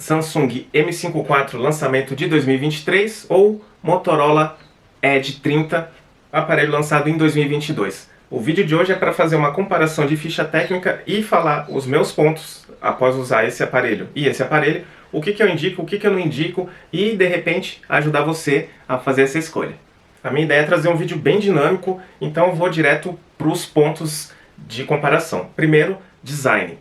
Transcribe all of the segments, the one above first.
Samsung M54 lançamento de 2023 ou Motorola Edge 30, aparelho lançado em 2022. O vídeo de hoje é para fazer uma comparação de ficha técnica e falar os meus pontos após usar esse aparelho e esse aparelho, o que eu indico, o que eu não indico e de repente ajudar você a fazer essa escolha. A minha ideia é trazer um vídeo bem dinâmico, então eu vou direto para os pontos de comparação. Primeiro, design.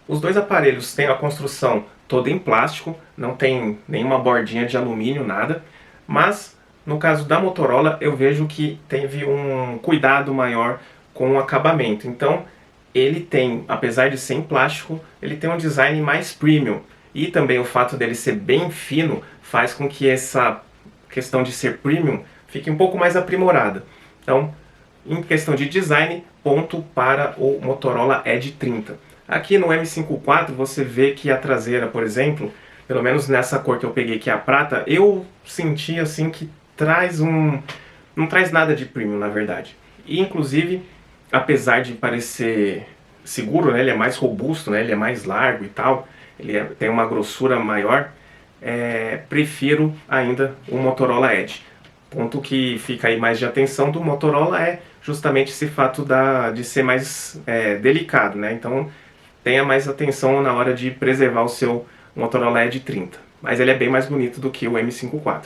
Os dois aparelhos têm a construção toda em plástico, não tem nenhuma bordinha de alumínio, nada, mas no caso da Motorola eu vejo que teve um cuidado maior com o acabamento. Então ele tem, apesar de ser em plástico, ele tem um design mais premium. E também o fato dele ser bem fino faz com que essa questão de ser premium fique um pouco mais aprimorada. Então, em questão de design, ponto para o Motorola Edge 30. Aqui no M54 você vê que a traseira, por exemplo, pelo menos nessa cor que eu peguei, que é a prata, eu senti assim que não traz nada de premium, na verdade. E inclusive, apesar de parecer seguro, né, ele é mais robusto, né, ele é mais largo e tal, tem uma grossura maior, prefiro ainda o Motorola Edge. Ponto que fica aí mais de atenção do Motorola é justamente esse fato de ser mais delicado, né? Então tenha mais atenção na hora de preservar o seu Motorola Edge 30. Mas ele é bem mais bonito do que o M54.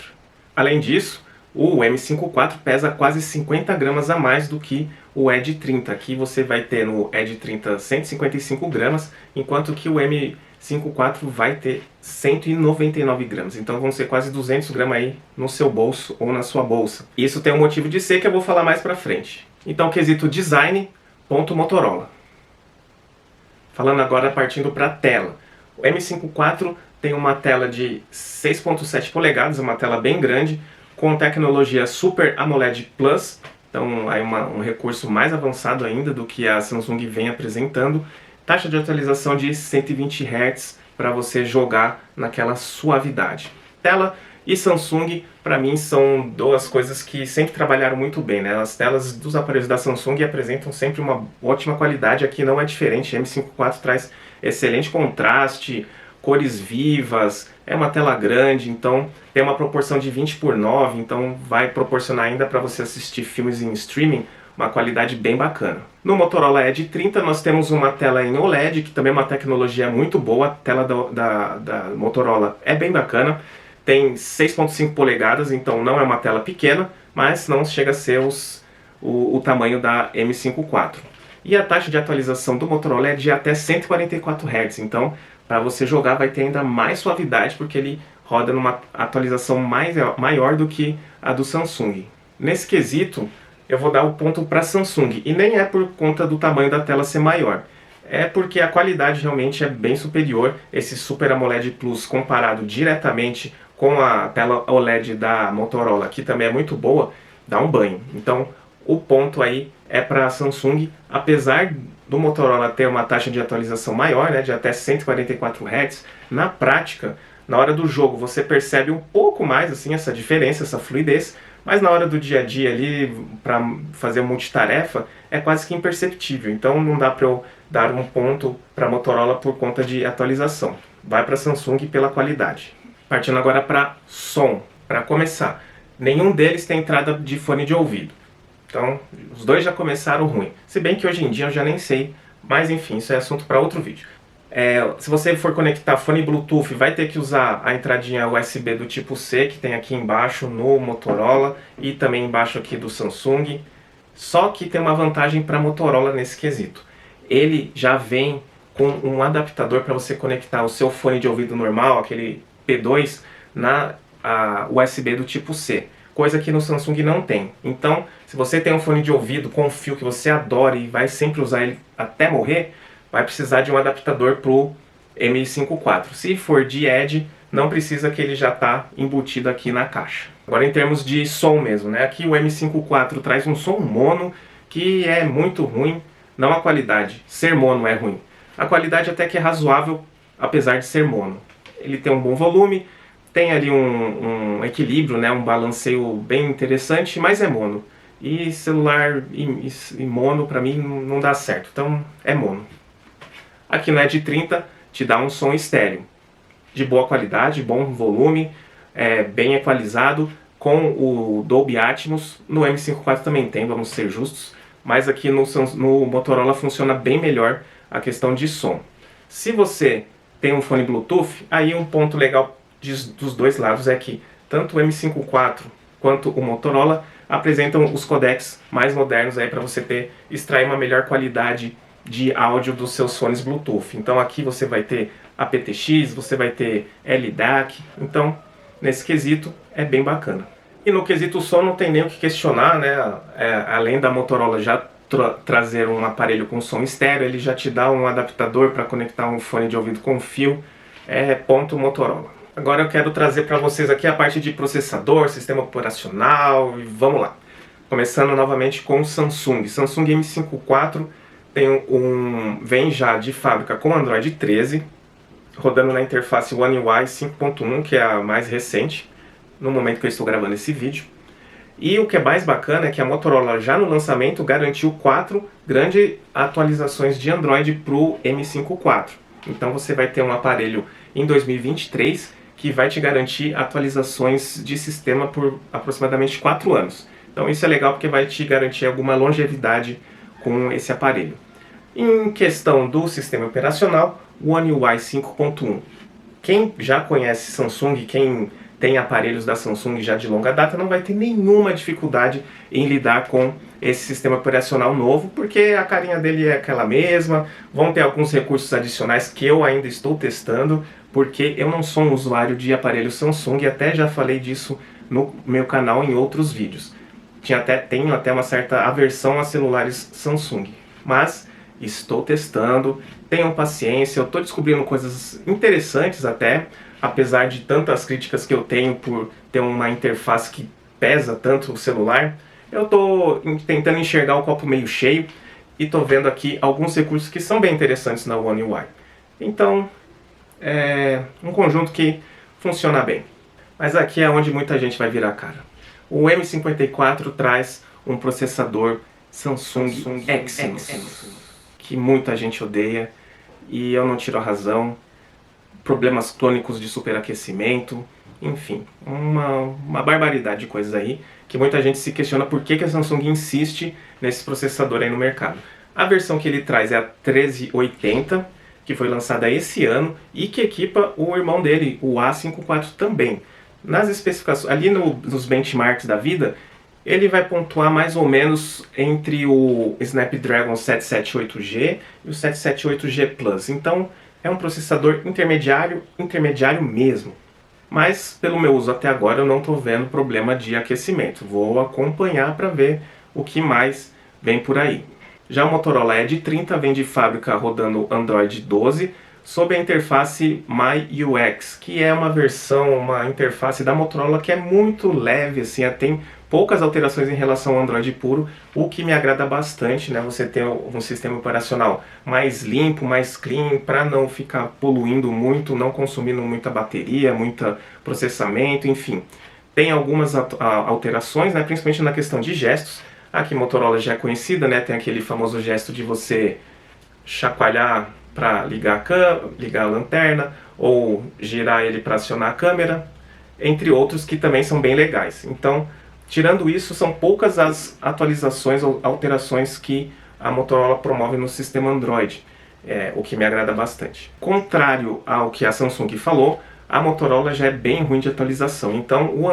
Além disso, o M54 pesa quase 50 gramas a mais do que o Edge 30. Aqui você vai ter no Edge 30 155 gramas, enquanto que o M54 vai ter 199 gramas. Então vão ser quase 200 gramas aí no seu bolso ou na sua bolsa. Isso tem um motivo de ser que eu vou falar mais pra frente. Então, quesito design, ponto Motorola. Falando agora partindo para a tela. O M54 tem uma tela de 6.7 polegadas, uma tela bem grande, com tecnologia Super AMOLED Plus, então aí um recurso mais avançado ainda do que a Samsung vem apresentando. Taxa de atualização de 120 Hz para você jogar naquela suavidade. Tela e Samsung, para mim, são duas coisas que sempre trabalharam muito bem, né? As telas dos aparelhos da Samsung apresentam sempre uma ótima qualidade, aqui não é diferente. A M54 traz excelente contraste, cores vivas, é uma tela grande, então tem uma proporção de 20:9, então vai proporcionar ainda para você assistir filmes em streaming uma qualidade bem bacana. No Motorola Edge 30 nós temos uma tela em OLED, que também é uma tecnologia muito boa. A tela da Motorola é bem bacana, tem 6.5 polegadas, então não é uma tela pequena, mas não chega a ser o tamanho da M54. E a taxa de atualização do Motorola é de até 144 Hz, então para você jogar vai ter ainda mais suavidade, porque ele roda numa atualização maior do que a do Samsung. Nesse quesito, eu vou dar o ponto para Samsung, e nem é por conta do tamanho da tela ser maior, é porque a qualidade realmente é bem superior. Esse Super AMOLED Plus comparado diretamente com a tela OLED da Motorola, que também é muito boa, dá um banho. Então o ponto aí é para a Samsung, apesar do Motorola ter uma taxa de atualização maior, né, de até 144 Hz, na prática, na hora do jogo você percebe um pouco mais assim essa diferença, essa fluidez, mas na hora do dia a dia ali, para fazer multitarefa, é quase que imperceptível. Então não dá para eu dar um ponto para a Motorola por conta de atualização. Vai para a Samsung pela qualidade. Partindo agora para som. Para começar, nenhum deles tem entrada de fone de ouvido. Então os dois já começaram ruim. Se bem que hoje em dia eu já nem sei, mas enfim, isso é assunto para outro vídeo. Se você for conectar fone Bluetooth, vai ter que usar a entradinha USB do tipo C, que tem aqui embaixo no Motorola e também embaixo aqui do Samsung. Só que tem uma vantagem para a Motorola nesse quesito. Ele já vem com um adaptador para você conectar o seu fone de ouvido normal, aquele P2, na USB do tipo C. Coisa que no Samsung não tem. Então, se você tem um fone de ouvido com um fio que você adora e vai sempre usar ele até morrer, vai precisar de um adaptador para o M54. Se for de Edge, não precisa, que ele já está embutido aqui na caixa. Agora em termos de som mesmo, né? Aqui o M54 traz um som mono que é muito ruim, não a qualidade. Ser mono é ruim. A qualidade até que é razoável, apesar de ser mono. Ele tem um bom volume, tem ali um equilíbrio, né? Um balanceio bem interessante, mas é mono. E celular e mono para mim não dá certo, então é mono. Aqui no Edge 30 te dá um som estéreo. de boa qualidade, bom volume, bem equalizado, com o Dolby Atmos. No M54 também tem, vamos ser justos, mas aqui no Motorola funciona bem melhor a questão de som. Se você tem um fone Bluetooth, aí um ponto legal dos dois lados é que tanto o M54 quanto o Motorola apresentam os codecs mais modernos para você extrair uma melhor qualidade de áudio dos seus fones Bluetooth. Então aqui você vai ter aptX, você vai ter LDAC, então nesse quesito é bem bacana. E no quesito som não tem nem o que questionar, né? Além da Motorola já trazer um aparelho com som estéreo, ele já te dá um adaptador para conectar um fone de ouvido com fio, ponto Motorola. Agora eu quero trazer para vocês aqui a parte de processador, sistema operacional, e vamos lá. Começando novamente com o Samsung. Samsung M54 vem já de fábrica com Android 13, rodando na interface One UI 5.1, que é a mais recente, no momento que eu estou gravando esse vídeo. E o que é mais bacana é que a Motorola já no lançamento garantiu 4 grandes atualizações de Android para o M54. Então você vai ter um aparelho em 2023 que vai te garantir atualizações de sistema por aproximadamente 4 anos. Então isso é legal porque vai te garantir alguma longevidade com esse aparelho. Em questão do sistema operacional, o One UI 5.1. Quem já conhece Samsung, quem tem aparelhos da Samsung já de longa data, não vai ter nenhuma dificuldade em lidar com esse sistema operacional novo, porque a carinha dele é aquela mesma. Vão ter alguns recursos adicionais que eu ainda estou testando, porque eu não sou um usuário de aparelho Samsung, e até já falei disso no meu canal em outros vídeos. Tenho até uma certa aversão a celulares Samsung, mas estou testando, tenham paciência, eu estou descobrindo coisas interessantes até, apesar de tantas críticas que eu tenho por ter uma interface que pesa tanto o celular. Eu estou tentando enxergar o copo meio cheio e estou vendo aqui alguns recursos que são bem interessantes na One UI. Então, é um conjunto que funciona bem. Mas aqui é onde muita gente vai virar a cara. O M54 traz um processador Samsung Exynos, que muita gente odeia, e eu não tiro a razão. Problemas crônicos de superaquecimento, enfim, uma barbaridade de coisas aí, que muita gente se questiona por que a Samsung insiste nesse processador aí no mercado. A versão que ele traz é a 1380, que foi lançada esse ano, e que equipa o irmão dele, o A54 também. Nas especificações, ali nos benchmarks da vida, ele vai pontuar mais ou menos entre o Snapdragon 778G e o 778G Plus. Então, é um processador intermediário mesmo. Mas, pelo meu uso até agora, eu não estou vendo problema de aquecimento. Vou acompanhar para ver o que mais vem por aí. Já o Motorola Edge 30 vem de fábrica rodando Android 12, sob a interface MyUX, que é uma interface da Motorola que é muito leve, assim, tem poucas alterações em relação ao Android puro, o que me agrada bastante, né? Você ter um sistema operacional mais limpo, mais clean, para não ficar poluindo muito, não consumindo muita bateria, muito processamento, enfim. Tem algumas alterações, né? Principalmente na questão de gestos. Aqui Motorola já é conhecida, né? Tem aquele famoso gesto de você chacoalhar para ligar a lanterna, ou girar ele para acionar a câmera, entre outros que também são bem legais. Então, tirando isso, são poucas as atualizações ou alterações que a Motorola promove no sistema Android, o que me agrada bastante. Contrário ao que a Samsung falou, a Motorola já é bem ruim de atualização. Então, o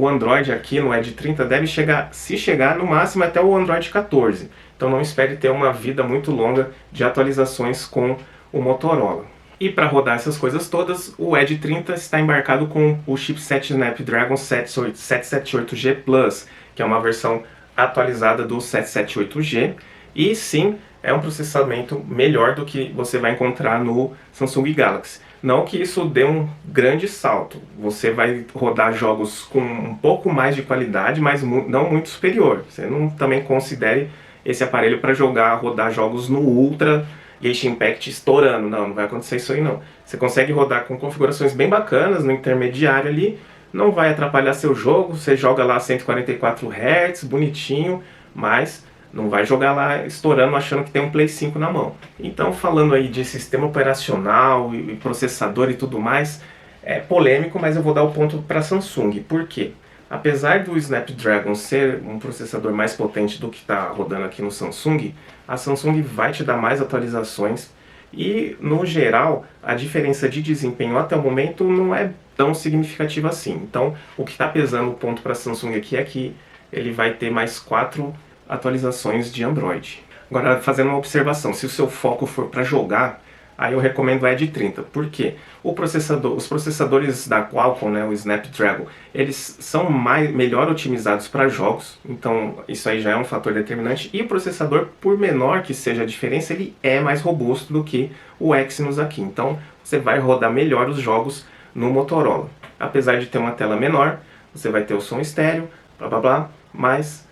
Android aqui no Edge 30 deve chegar no máximo até o Android 14. Então não espere ter uma vida muito longa de atualizações com o Motorola. E para rodar essas coisas todas, o Edge 30 está embarcado com o chipset Snapdragon 778G Plus, que é uma versão atualizada do 778G. E sim, é um processamento melhor do que você vai encontrar no Samsung Galaxy. Não que isso dê um grande salto. Você vai rodar jogos com um pouco mais de qualidade, mas não muito superior. Você não também considere esse aparelho para rodar jogos no Ultra Genshin Impact estourando. Não vai acontecer isso aí não. Você consegue rodar com configurações bem bacanas no intermediário ali, não vai atrapalhar seu jogo, você joga lá a 144 Hz, bonitinho, mas Não vai jogar lá estourando achando que tem um Play 5 na mão. Então, falando aí de sistema operacional e processador e tudo mais, é polêmico, mas eu vou dar o ponto para a Samsung. Por quê? Apesar do Snapdragon ser um processador mais potente do que está rodando aqui no Samsung, a Samsung vai te dar mais atualizações e, no geral, a diferença de desempenho até o momento não é tão significativa assim. Então, o que está pesando o ponto para a Samsung aqui é que ele vai ter mais 4 atualizações de Android. Agora, fazendo uma observação, se o seu foco for para jogar, aí eu recomendo o Edge 30. Por quê? Os processadores da Qualcomm, né, o Snapdragon, eles são melhor otimizados para jogos, então isso aí já é um fator determinante. E o processador, por menor que seja a diferença, ele é mais robusto do que o Exynos aqui. Então você vai rodar melhor os jogos no Motorola. Apesar de ter uma tela menor, você vai ter o som estéreo, blá blá blá, mas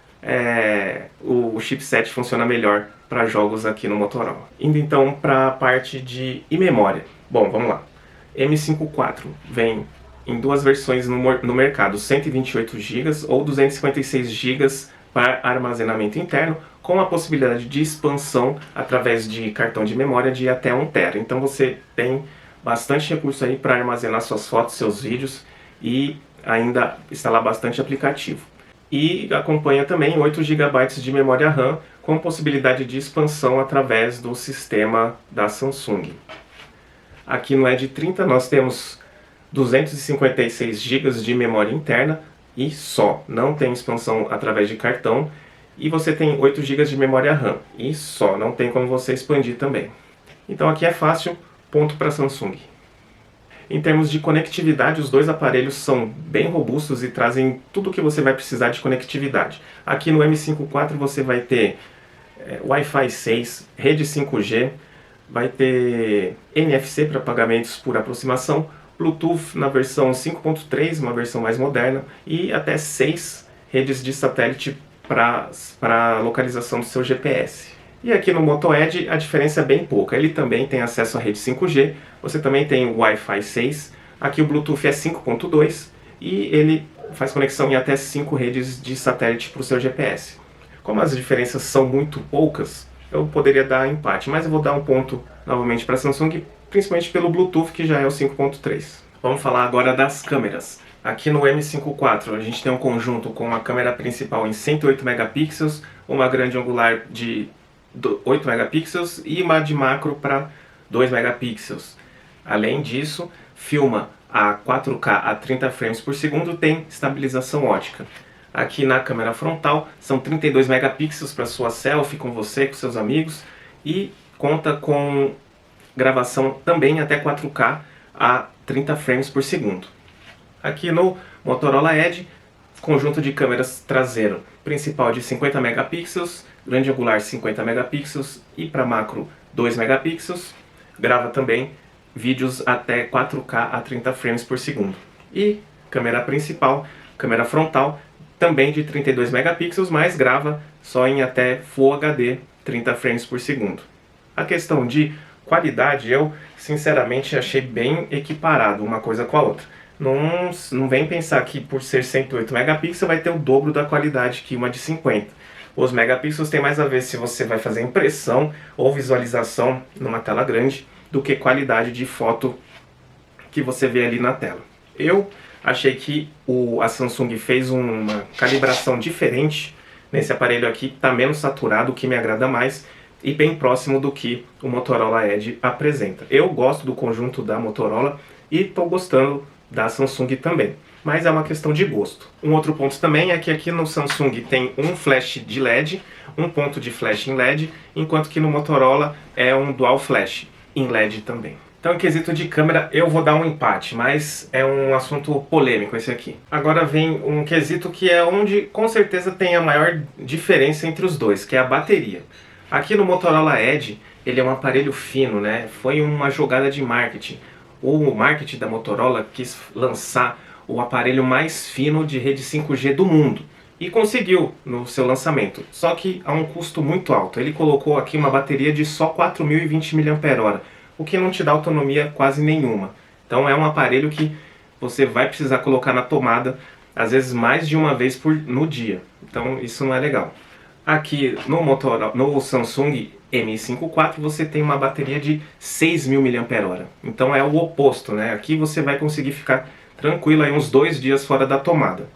o chipset funciona melhor para jogos aqui no Motorola. Indo então para a parte de memória. Bom, vamos lá. M5 IV vem em duas versões no mercado, 128 GB ou 256 GB para armazenamento interno, com a possibilidade de expansão através de cartão de memória de até 1 TB. Então você tem bastante recurso aí para armazenar suas fotos, seus vídeos e ainda instalar bastante aplicativo. E acompanha também 8 GB de memória RAM com possibilidade de expansão através do sistema da Samsung. Aqui no Edge 30 nós temos 256 GB de memória interna e só, não tem expansão através de cartão. E você tem 8 GB de memória RAM e só, não tem como você expandir também. Então aqui é fácil, ponto para Samsung. Em termos de conectividade, os dois aparelhos são bem robustos e trazem tudo o que você vai precisar de conectividade. Aqui no M5 IV você vai ter Wi-Fi 6, rede 5G, vai ter NFC para pagamentos por aproximação, Bluetooth na versão 5.3, uma versão mais moderna, e até 6 redes de satélite para localização do seu GPS. E aqui no Moto Edge a diferença é bem pouca. Ele também tem acesso à rede 5G, você também tem o Wi-Fi 6, aqui o Bluetooth é 5.2 e ele faz conexão em até 5 redes de satélite para o seu GPS. Como as diferenças são muito poucas, eu poderia dar empate, mas eu vou dar um ponto novamente para a Samsung, principalmente pelo Bluetooth, que já é o 5.3. Vamos falar agora das câmeras. Aqui no M5 IV a gente tem um conjunto com uma câmera principal em 108 megapixels, uma grande angular de 8 megapixels e uma de macro para 2 megapixels. Além disso, filma a 4K a 30 frames por segundo, tem estabilização ótica. Aqui na câmera frontal são 32 megapixels para sua selfie com você, com seus amigos, e conta com gravação também até 4K a 30 frames por segundo. Aqui no Motorola Edge, conjunto de câmeras traseiro principal de 50 megapixels, grande angular 50 megapixels e para macro 2 megapixels. Grava também vídeos até 4K a 30 frames por segundo. E câmera principal, câmera frontal, também de 32 megapixels, mas grava só em até Full HD 30 frames por segundo. A questão de qualidade eu sinceramente achei bem equiparado uma coisa com a outra. Não vem pensar que por ser 108 megapixels vai ter o dobro da qualidade que uma de 50. Os megapixels tem mais a ver se você vai fazer impressão ou visualização numa tela grande do que qualidade de foto que você vê ali na tela. Eu achei que a Samsung fez uma calibração diferente nesse aparelho aqui, está menos saturado, o que me agrada mais, e bem próximo do que o Motorola Edge apresenta. Eu gosto do conjunto da Motorola e estou gostando da Samsung também, mas é uma questão de gosto. Um outro ponto também é que aqui no Samsung tem um flash de LED, um ponto de flash em LED, enquanto que no Motorola é um dual flash em LED também. Então, em quesito de câmera, eu vou dar um empate, mas é um assunto polêmico esse aqui. Agora vem um quesito que é onde, com certeza, tem a maior diferença entre os dois, que é a bateria. Aqui no Motorola Edge, ele é um aparelho fino, né? Foi uma jogada de marketing. O marketing da Motorola quis lançar o aparelho mais fino de rede 5G do mundo. E conseguiu no seu lançamento, só que a um custo muito alto. Ele colocou aqui uma bateria de só 4.020 mAh, o que não te dá autonomia quase nenhuma. Então é um aparelho que você vai precisar colocar na tomada, às vezes mais de uma vez no dia. Então isso não é legal. Aqui no Samsung M54 você tem uma bateria de 6.000 mAh. Então é o oposto, né? Aqui você vai conseguir ficar tranquilo aí uns 2 dias fora da tomada.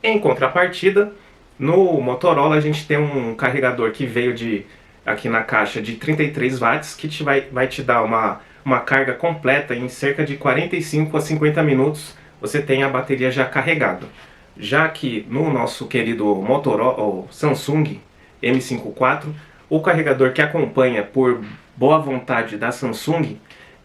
Em contrapartida, no Motorola a gente tem um carregador que veio aqui na caixa de 33 watts, que vai te dar uma carga completa em cerca de 45 a 50 minutos, você tem a bateria já carregada. Já que no nosso querido Motorola, Samsung M54, o carregador que acompanha por boa vontade da Samsung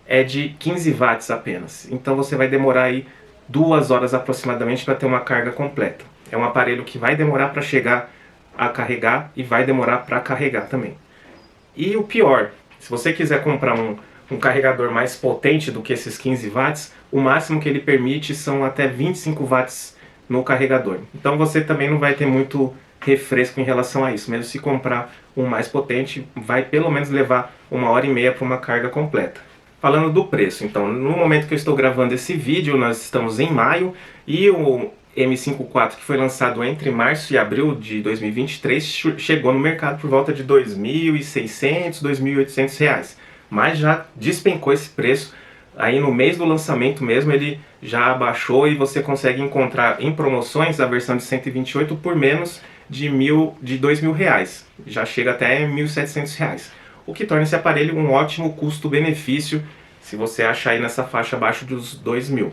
é de 15 watts apenas. Então você vai demorar aí 2 horas aproximadamente para ter uma carga completa. É um aparelho que vai demorar para chegar a carregar e vai demorar para carregar também. E o pior, se você quiser comprar um carregador mais potente do que esses 15 watts, o máximo que ele permite são até 25 watts no carregador. Então você também não vai ter muito refresco em relação a isso. Mesmo se comprar um mais potente, vai pelo menos levar 1h30 para uma carga completa. Falando do preço, então, no momento que eu estou gravando esse vídeo, nós estamos em maio, e o M54, que foi lançado entre março e abril de 2023, chegou no mercado por volta de R$ 2.600, R$ 2.800. Mas já despencou esse preço. Aí no mês do lançamento mesmo ele já abaixou e você consegue encontrar em promoções a versão de 128 por menos de R$ 2.000. Já chega até R$ 1.700. O que torna esse aparelho um ótimo custo-benefício se você achar aí nessa faixa abaixo dos 2.000.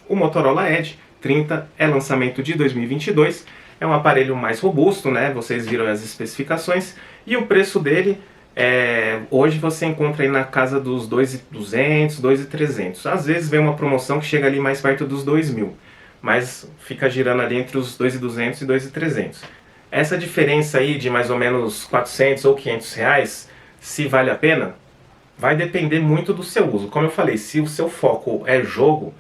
O Motorola Edge 30 é lançamento de 2022, é um aparelho mais robusto, né? Vocês viram as especificações, e o preço dele hoje você encontra aí na casa dos 2.200, 2.300. Às vezes vem uma promoção que chega ali mais perto dos 2.000, mas fica girando ali entre os 2.200 e 2.300. Essa diferença aí de mais ou menos 400 ou 500 reais, se vale a pena, vai depender muito do seu uso. Como eu falei, se o seu foco é jogo,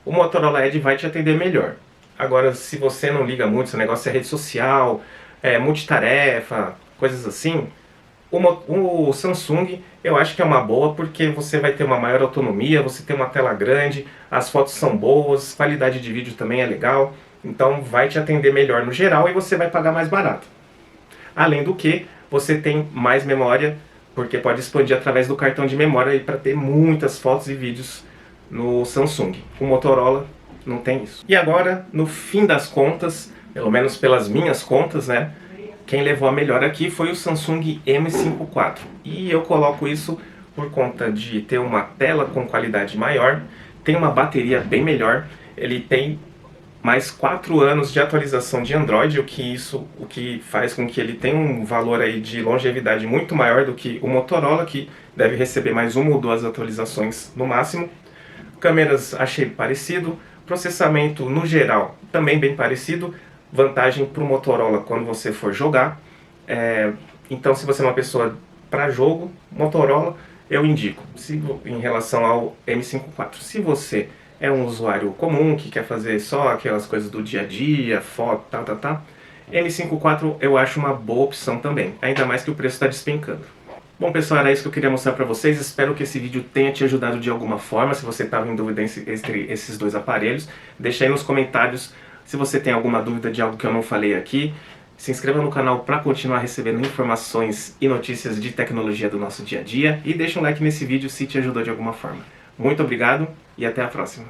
o Motorola Edge vai te atender melhor. Agora, se você não liga muito, seu negócio é rede social, multitarefa, coisas assim, o Samsung eu acho que é uma boa, porque você vai ter uma maior autonomia, você tem uma tela grande, as fotos são boas, qualidade de vídeo também é legal, então vai te atender melhor no geral e você vai pagar mais barato. Além do que, você tem mais memória, porque pode expandir através do cartão de memória para ter muitas fotos e vídeos no Samsung. O Motorola não tem isso. E agora, no fim das contas, pelo menos pelas minhas contas, né, quem levou a melhor aqui foi o Samsung M54. E eu coloco isso por conta de ter uma tela com qualidade maior, tem uma bateria bem melhor, ele tem mais 4 anos de atualização de Android, o que faz com que ele tenha um valor aí de longevidade muito maior do que o Motorola, que deve receber mais 1 ou 2 atualizações no máximo. Câmeras achei parecido, processamento no geral também bem parecido, vantagem para o Motorola quando você for jogar. Então se você é uma pessoa para jogo, Motorola eu indico, em relação ao M54. Se você é um usuário comum que quer fazer só aquelas coisas do dia a dia, foto, M54 eu acho uma boa opção também, ainda mais que o preço está despencando. Bom pessoal, era isso que eu queria mostrar para vocês, espero que esse vídeo tenha te ajudado de alguma forma. Se você estava em dúvida entre esses dois aparelhos, deixa aí nos comentários se você tem alguma dúvida de algo que eu não falei aqui. Se inscreva no canal para continuar recebendo informações e notícias de tecnologia do nosso dia a dia, e deixa um like nesse vídeo se te ajudou de alguma forma. Muito obrigado e até a próxima.